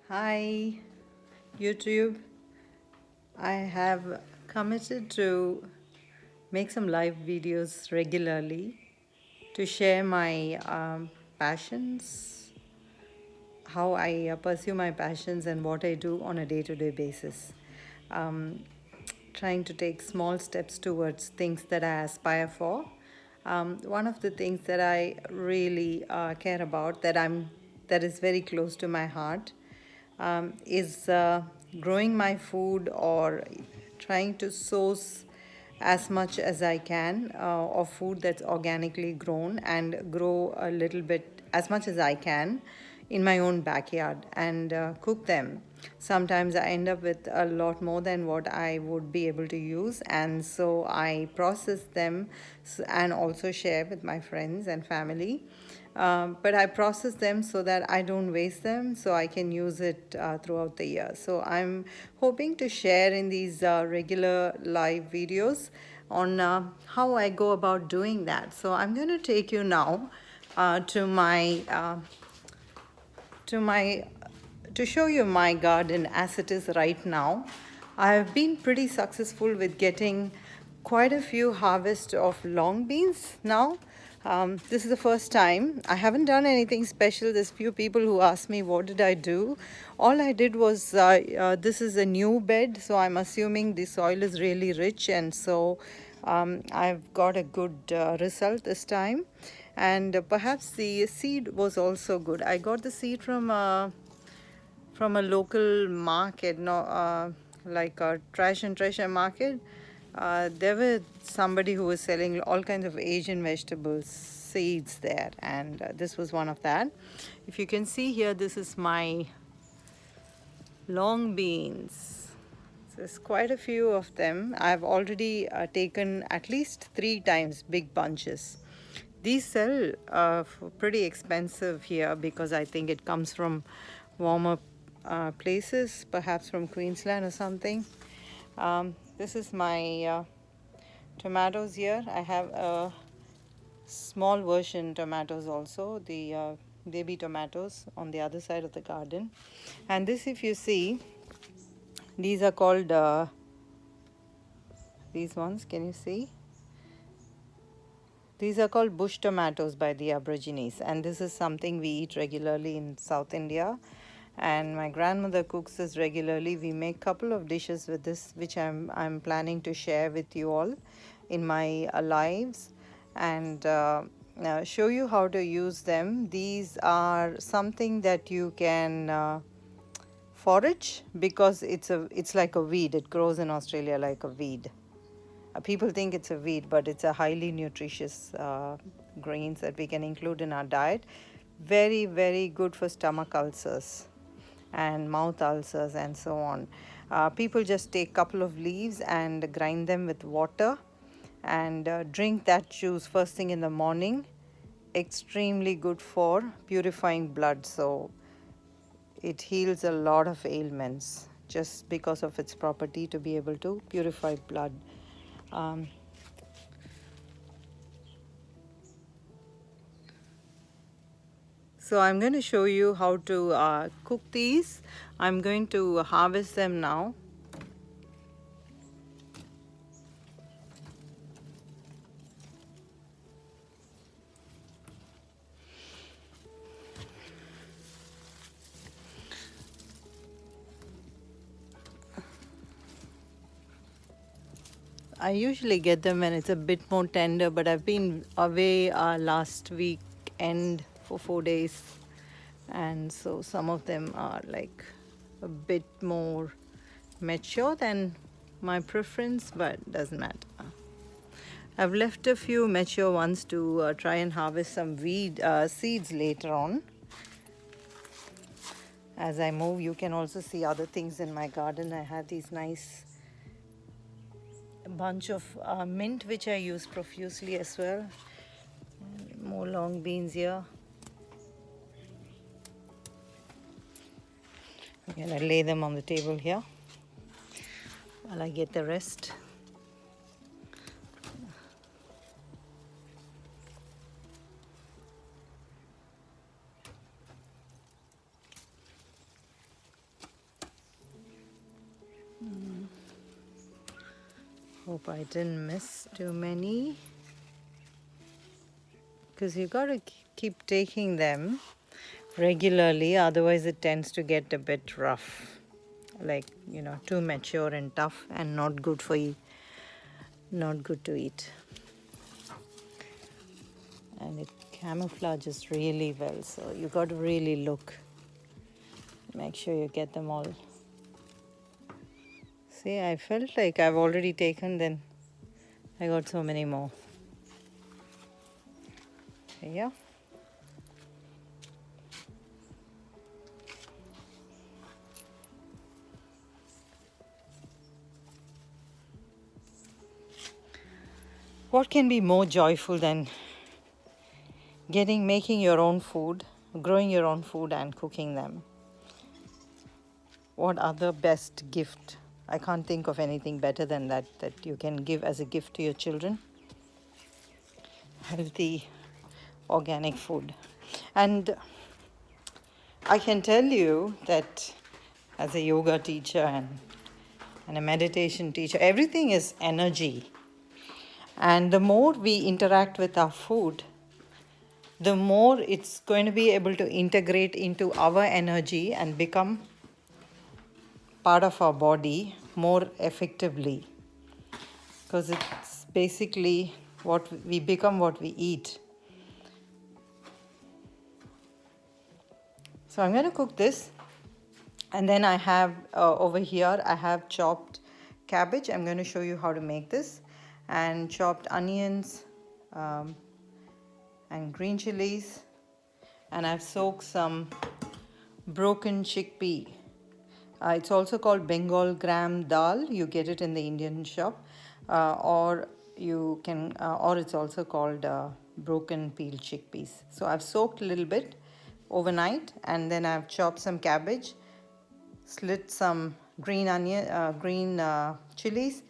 Hi, YouTube. I have committed to make some live videos regularly to share my passions, how I pursue my passions, and what I do on a day to day basis. Um, Trying to take small steps towards things that I aspire for. One of the things that I really care about that is very close to my heart is growing my food or trying to source as much as I can of food that's organically grown and grow a little bit as much as I can in my own backyard and cook them. Sometimes I end up with a lot more than what I would be able to use, and so I process them and also share with my friends and family. But I process them so that I don't waste them, so I can use it throughout the year. So I'm hoping to share in these regular live videos on how I go about doing that. So I'm going to take you now to my to show you my garden as it is right now. I've been pretty successful with getting quite a few harvests of long beans now. This is the first time. I haven't done anything special. There's few people who ask me what did I do. All I did was this is a new bed, so I'm assuming the soil is really rich, and so I've got a good result this time. And perhaps the seed was also good. I got the seed from a local market, no, like a trash and treasure market. There was somebody who was selling all kinds of Asian vegetables seeds there, and this was one of that. If you can see here, this is my long beans. There's quite a few of them. I've already taken at least 3 times big bunches. These sell for pretty expensive here because I think it comes from warmer places, perhaps from Queensland or something. This is my tomatoes here. I have a small version tomatoes also, the baby tomatoes on the other side of the garden. And this, if you see, these are called these ones, can you see? These are called bush tomatoes by the Aborigines, and this is something we eat regularly in South India. And my grandmother cooks this regularly. We make a couple of dishes with this, which I'm planning to share with you all in my lives, and show you how to use them. These are something that you can forage because it's like a weed. It grows in Australia like a weed. People think it's a weed, but it's a highly nutritious grains that we can include in our diet. Very, very good for stomach ulcers and mouth ulcers and so on. People just take a couple of leaves and grind them with water and drink that juice first thing in the morning. Extremely good for purifying blood. So it heals a lot of ailments just because of its property to be able to purify blood. Um, so I'm going to show you how to cook these. I'm going to harvest them now. I usually get them when it's a bit more tender, but I've been away last weekend for 4 days, and so some of them are like a bit more mature than my preference, but doesn't matter. I've left a few mature ones to try and harvest some seeds later on. As I move, you can also see other things in my garden. I have these nice bunch of mint which I use profusely as well. More long beans here. I'm gonna lay them on the table here while I get the rest. Hope I didn't miss too many, because you got to keep taking them regularly, otherwise it tends to get a bit rough, like, you know, too mature and tough and not good for you, not good to eat. And it camouflages really well, so you got to really look, make sure you get them all. See, I felt like I've already taken, then I got so many more. Yeah. What can be more joyful than making your own food, growing your own food and cooking them? What other best gift? I can't think of anything better than that you can give as a gift to your children. Healthy, organic food. And I can tell you that as a yoga teacher and a meditation teacher, everything is energy. And the more we interact with our food, the more it's going to be able to integrate into our energy and become part of our body more effectively. Because it's basically what we become, what we eat. So I'm going to cook this. And then I have over here, I have chopped cabbage. I'm going to show you how to make this. And chopped onions and green chilies. And I've soaked some broken chickpea. It's also called Bengal gram dal. You get it in the Indian shop. Or it's also called broken peeled chickpeas. So I've soaked a little bit overnight, and then I've chopped some cabbage, slit some green chilies,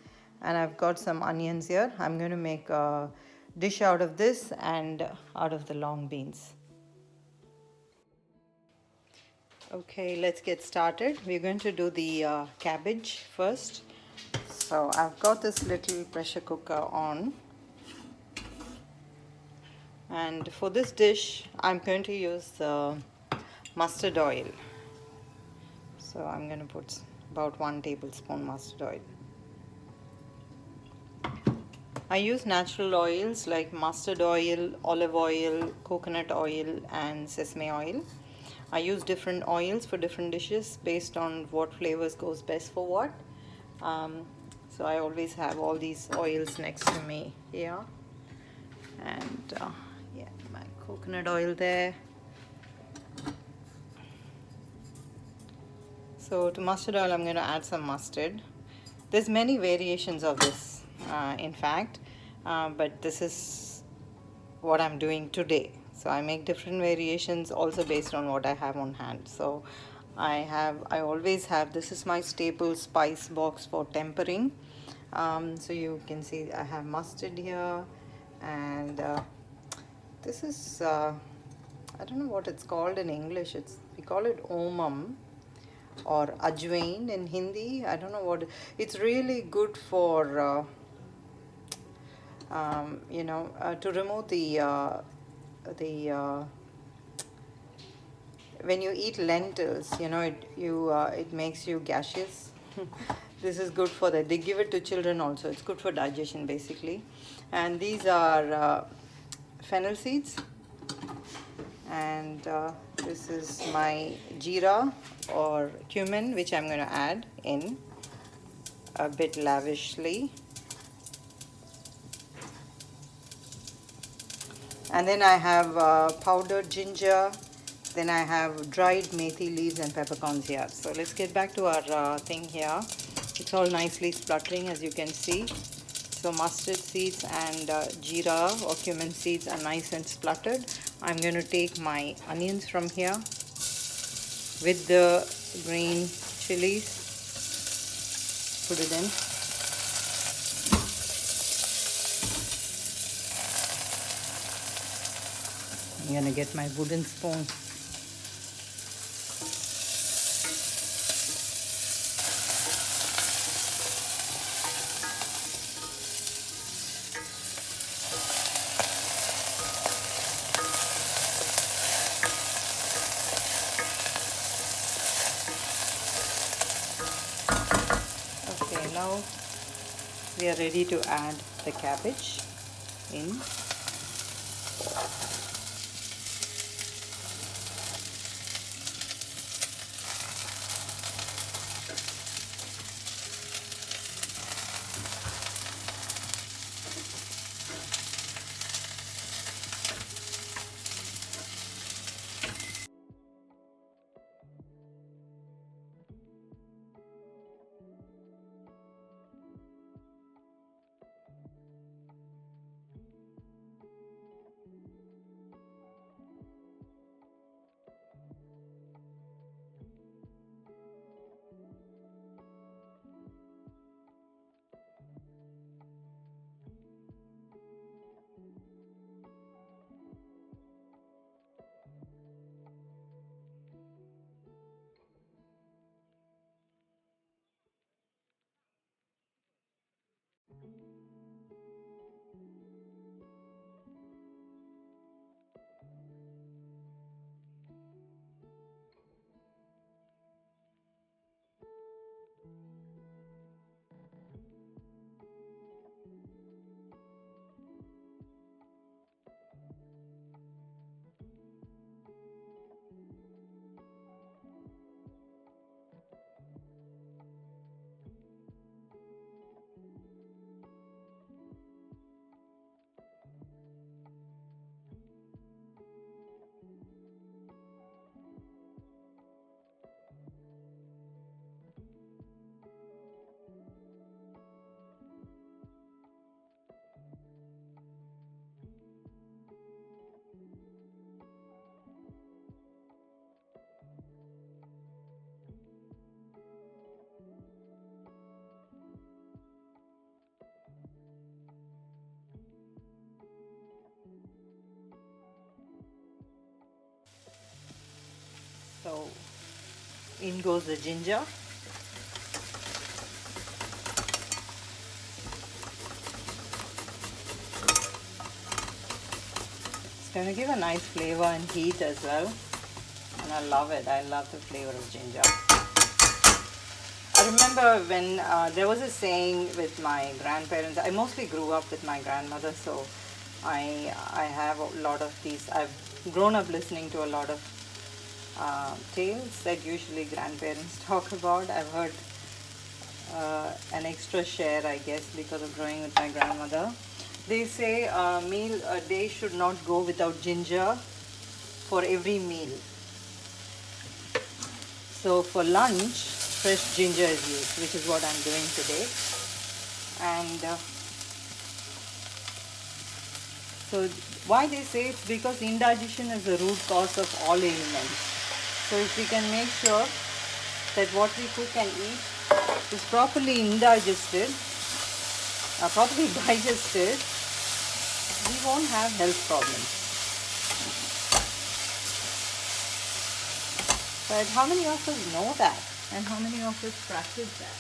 and I've got some onions here. I'm going to make a dish out of this and out of the long beans. Okay, let's get started. We're going to do the cabbage first. So I've got this little pressure cooker on. And for this dish, I'm going to use mustard oil. So I'm going to put about 1 tablespoon mustard oil. I use natural oils like mustard oil, olive oil, coconut oil, and sesame oil. I use different oils for different dishes based on what flavors goes best for what. So I always have all these oils next to me here. And yeah, my coconut oil there. So to mustard oil, I'm going to add some mustard. There's many variations of this, in fact, but this is what I'm doing today. So I make different variations also based on what I have on hand. So I always have, this is my staple spice box for tempering. So you can see I have mustard here, and this is, I don't know what it's called in English. We call it omam or ajwain in Hindi. I don't know what. It's really good for, to remove the when you eat lentils, it makes you gaseous. This is good for that. They give it to children also. It's good for digestion basically. And these are fennel seeds. And this is my jeera or cumin, which I'm going to add in a bit lavishly. And then I have powdered ginger. Then I have dried methi leaves and peppercorns here. So let's get back to our thing here. It's all nicely spluttering, as you can see. So mustard seeds and jeera or cumin seeds are nice and spluttered. I'm going to take my onions from here with the green chilies. Put it in. I'm going to get my wooden spoon. now we are ready to add the cabbage in. So in goes the ginger. It's going to give a nice flavor and heat as well, and I love it. I love the flavor of ginger. I remember when there was a saying with my grandparents. I mostly grew up with my grandmother, so I have a lot of these. I've grown up listening to a lot of tales that usually grandparents talk about. I've heard an extra share, I guess, because of growing with my grandmother. They say a day should not go without ginger for every meal. So for lunch, fresh ginger is used, which is what I'm doing today. And so why they say it's because indigestion is the root cause of all ailments. So if we can make sure that what we cook and eat is properly indigested, properly digested, we won't have health problems. But how many of us know that? And how many of us practice that?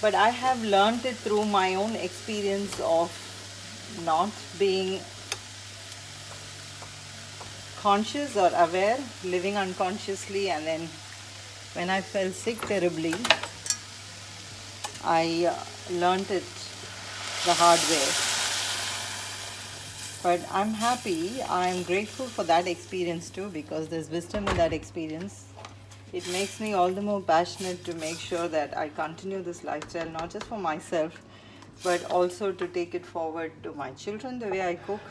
But I have learned it through my own experience of not being conscious or aware, living unconsciously, and then when I fell sick terribly, I learned it the hard way. But I'm happy, I'm grateful for that experience too, because there's wisdom in that experience. It makes me all the more passionate to make sure that I continue this lifestyle, not just for myself, but also to take it forward to my children the way I cook,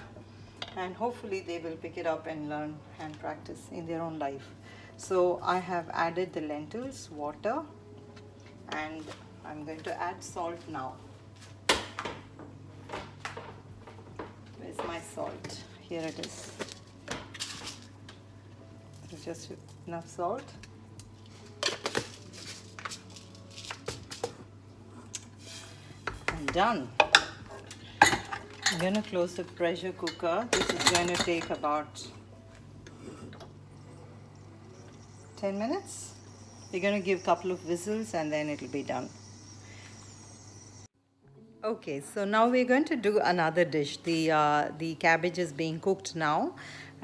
and hopefully they will pick it up and learn and practice in their own life. So I have added the lentils, water, and I'm going to add salt now. Where's my salt? Here it is. So just enough salt. And done. I'm going to close the pressure cooker. This is going to take about 10 minutes. We're going to give a couple of whistles and then it'll be done. Okay, so now we're going to do another dish. The cabbage is being cooked now,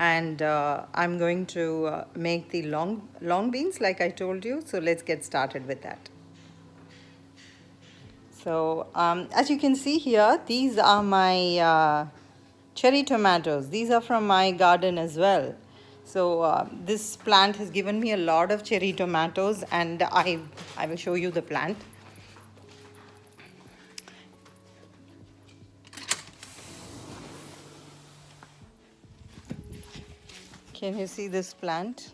and I'm going to make the long beans like I told you. So let's get started with that. So as you can see here, these are my cherry tomatoes. These are from my garden as well. So this plant has given me a lot of cherry tomatoes, and I will show you the plant. Can you see this plant?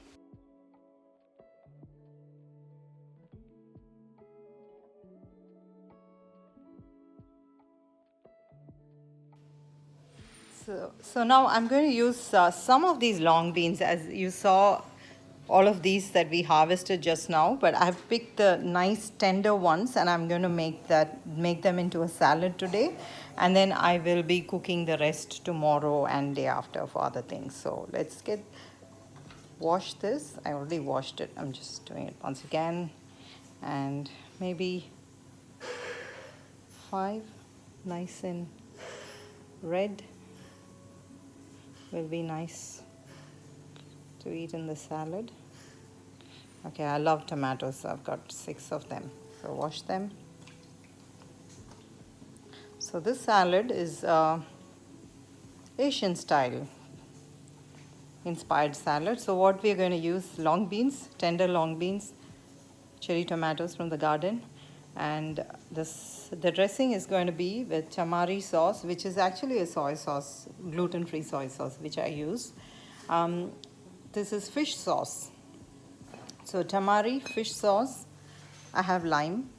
So now I'm going to use some of these long beans. As you saw, all of these that we harvested just now, but I've picked the nice tender ones, and I'm going to make them into a salad today, and then I will be cooking the rest tomorrow and day after for other things. So let's wash this. I already washed it. I'm just doing it once again, and maybe 5 nice and red will be nice to eat in the salad. Okay, I love tomatoes, so I've got 6 of them. So wash them. So this salad is Asian style inspired salad. So what we're going to use, long beans, tender long beans, cherry tomatoes from the garden, and the dressing is going to be with tamari sauce, which is actually a soy sauce, gluten-free soy sauce, which I use. This is fish sauce. So tamari fish sauce, I have lime,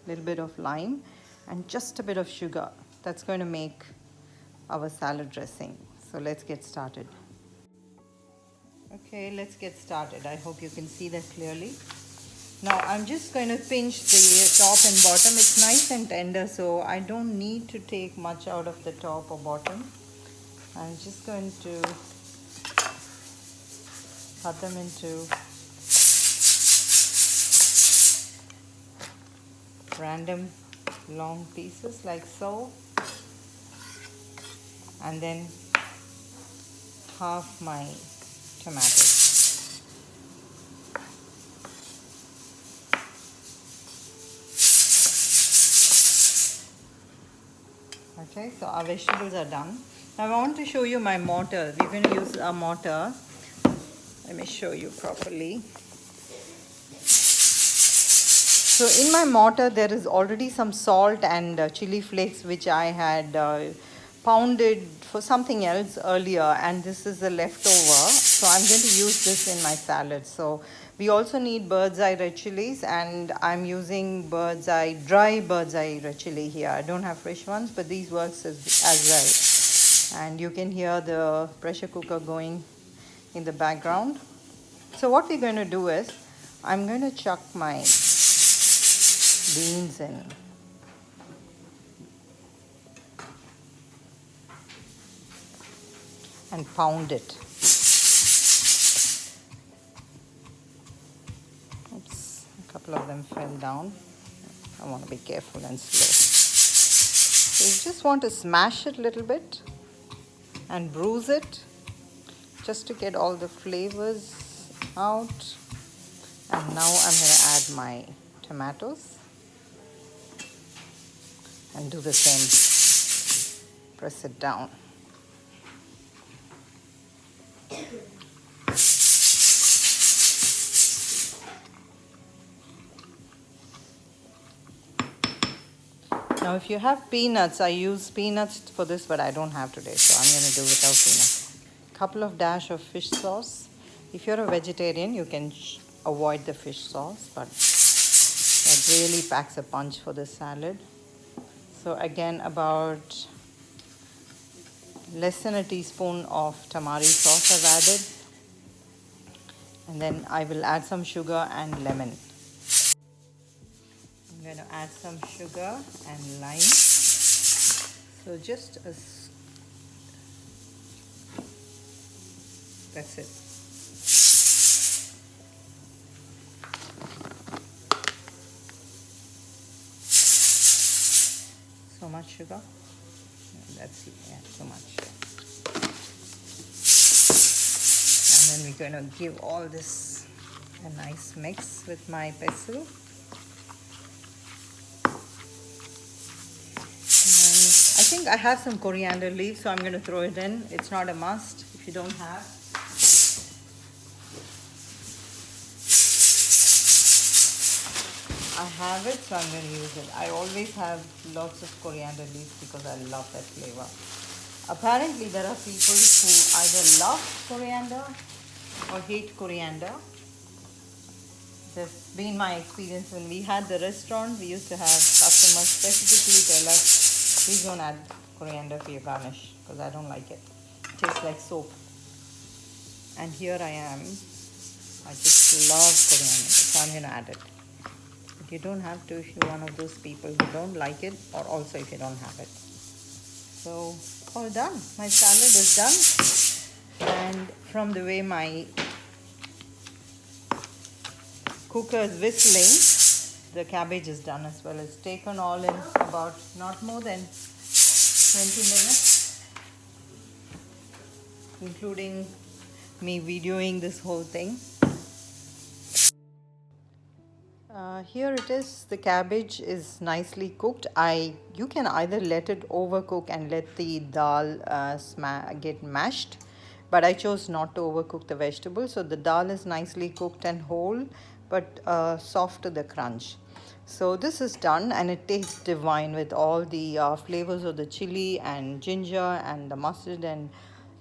a little bit of lime, and just a bit of sugar. That's going to make our salad dressing. So let's get started. Okay, let's get started. I hope you can see that clearly. Now I'm just going to pinch the top and bottom. It's nice and tender, so I don't need to take much out of the top or bottom. I'm just going to cut them into random long pieces like so, and then half my tomatoes. Okay, so our vegetables are done. Now I want to show you my mortar. We're going to use a mortar. Let me show you properly. So in my mortar there is already some salt and chili flakes which I had pounded for something else earlier, and this is the leftover. So I'm going to use this in my salad. So we also need bird's eye red chilies, and I'm using dry bird's eye red chili here. I don't have fresh ones, but these works as well. And you can hear the pressure cooker going in the background. So what we're going to do is, I'm going to chuck my beans in. And pound it. Oops, a couple of them fell down. I want to be careful and slow. So you just want to smash it a little bit and bruise it just to get all the flavors out. And now I'm going to add my tomatoes and do the same. Press it down. Now if you have peanuts, I use peanuts for this, but I don't have today, so I'm going to do without peanuts. Couple of dash of fish sauce. If you're a vegetarian, you can avoid the fish sauce, but that really packs a punch for the salad. So again, about less than a teaspoon of tamari sauce I've added, and then I will add some sugar and lemon. I'm going to add some sugar and lime. So just that's it. So much sugar. That's too much. then we're going to give all this a nice mix with my pestle. And I think I have some coriander leaves, so I'm going to throw it in. It's not a must if you don't have. I have it, so I'm going to use it. I always have lots of coriander leaves because I love that flavor. Apparently, there are people who either love coriander or hate coriander. That's been my experience. When we had the restaurant, we used to have customers specifically tell us, please don't add coriander for your garnish because I don't like it. It tastes like soap. And here I am. I just love coriander, so I'm going to add it. But you don't have to if you're one of those people who don't like it, or also if you don't have it. So, all done. My salad is done. And from the way my cooker is whistling, the cabbage is done as well. It's taken all in about not more than 20 minutes, including me videoing this whole thing. Here it is. The cabbage is nicely cooked. You can either let it overcook and let the dal get mashed, but I chose not to overcook the vegetable. So the dal is nicely cooked and whole, but soft to the crunch. So this is done, and it tastes divine with all the flavors of the chili and ginger and the mustard and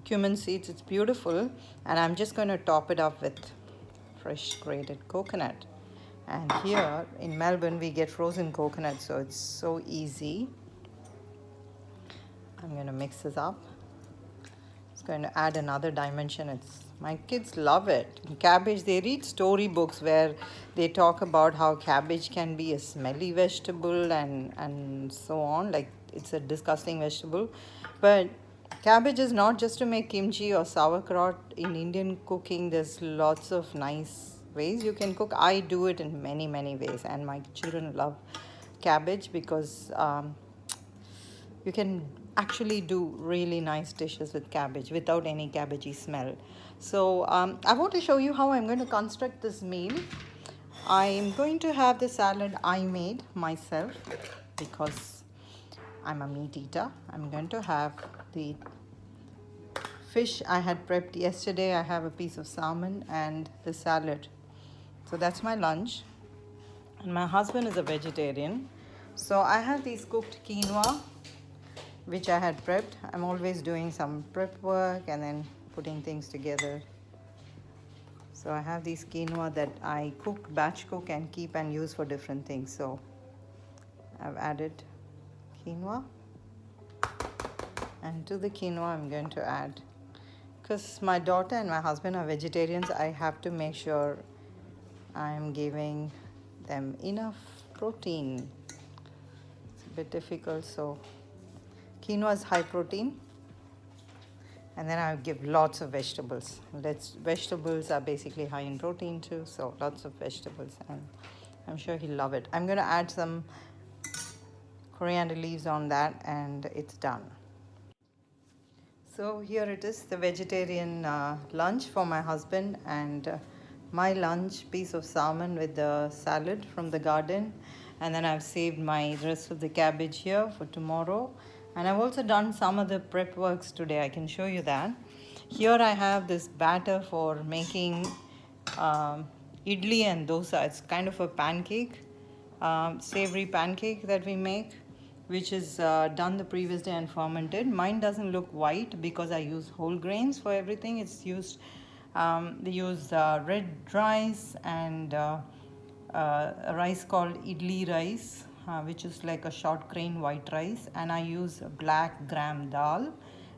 cumin seeds. It's beautiful, and I'm just going to top it up with fresh grated coconut. And here in Melbourne, we get frozen coconut, so it's so easy. I'm going to mix this up. It's going to add another dimension. My kids love it. Cabbage, they read storybooks where they talk about how cabbage can be a smelly vegetable and so on. Like, it's a disgusting vegetable. But cabbage is not just to make kimchi or sauerkraut. In Indian cooking, there's lots of nice ways you can cook. I do it in many, many ways, and my children love cabbage because you can actually do really nice dishes with cabbage without any cabbagey smell. So I want to show you how I'm going to construct this meal. I'm going to have the salad I made myself because I'm a meat eater. I'm going to have the fish I had prepped yesterday. I have a piece of salmon and the salad. So that's my lunch. And my husband is a vegetarian. So I have these cooked quinoa, which I had prepped. I'm always doing some prep work and then putting things together. So I have these quinoa that I cook, batch cook, and keep and use for different things. So I've added quinoa. And to the quinoa, I'm going to add, because my daughter and my husband are vegetarians, I have to make sure I'm giving them enough protein. It's a bit difficult, so quinoa is high protein. And then I'll give lots of vegetables. Vegetables are basically high in protein too, so lots of vegetables, and I'm sure he'll love it. I'm going to add some coriander leaves on that, and it's done. So here it is, the vegetarian lunch for my husband, and my lunch, piece of salmon with the salad from the garden, and then I've saved my rest of the cabbage here for tomorrow. And I've also done some of the prep works today. I can show you that. Here I have this batter for making idli and dosa. It's kind of a pancake, savory pancake that we make, which is done the previous day and fermented. Mine doesn't look white because I use whole grains for everything. It's used, they use red rice and a rice called idli rice, which is like a short grain white rice, and I use black gram dal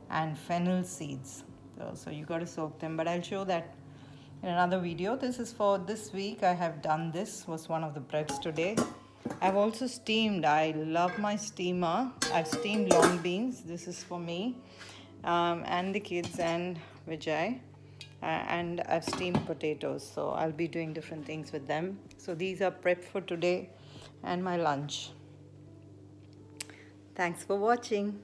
and fennel seeds. So you got to soak them, but I'll show that in another video. This is for this week. I have done this, was one of the preps today. I've also steamed. I love my steamer. I've steamed long beans. This is for me and the kids and Vijay. And I've steamed potatoes, so I'll be doing different things with them. So these are prep for today and my lunch. Thanks for watching.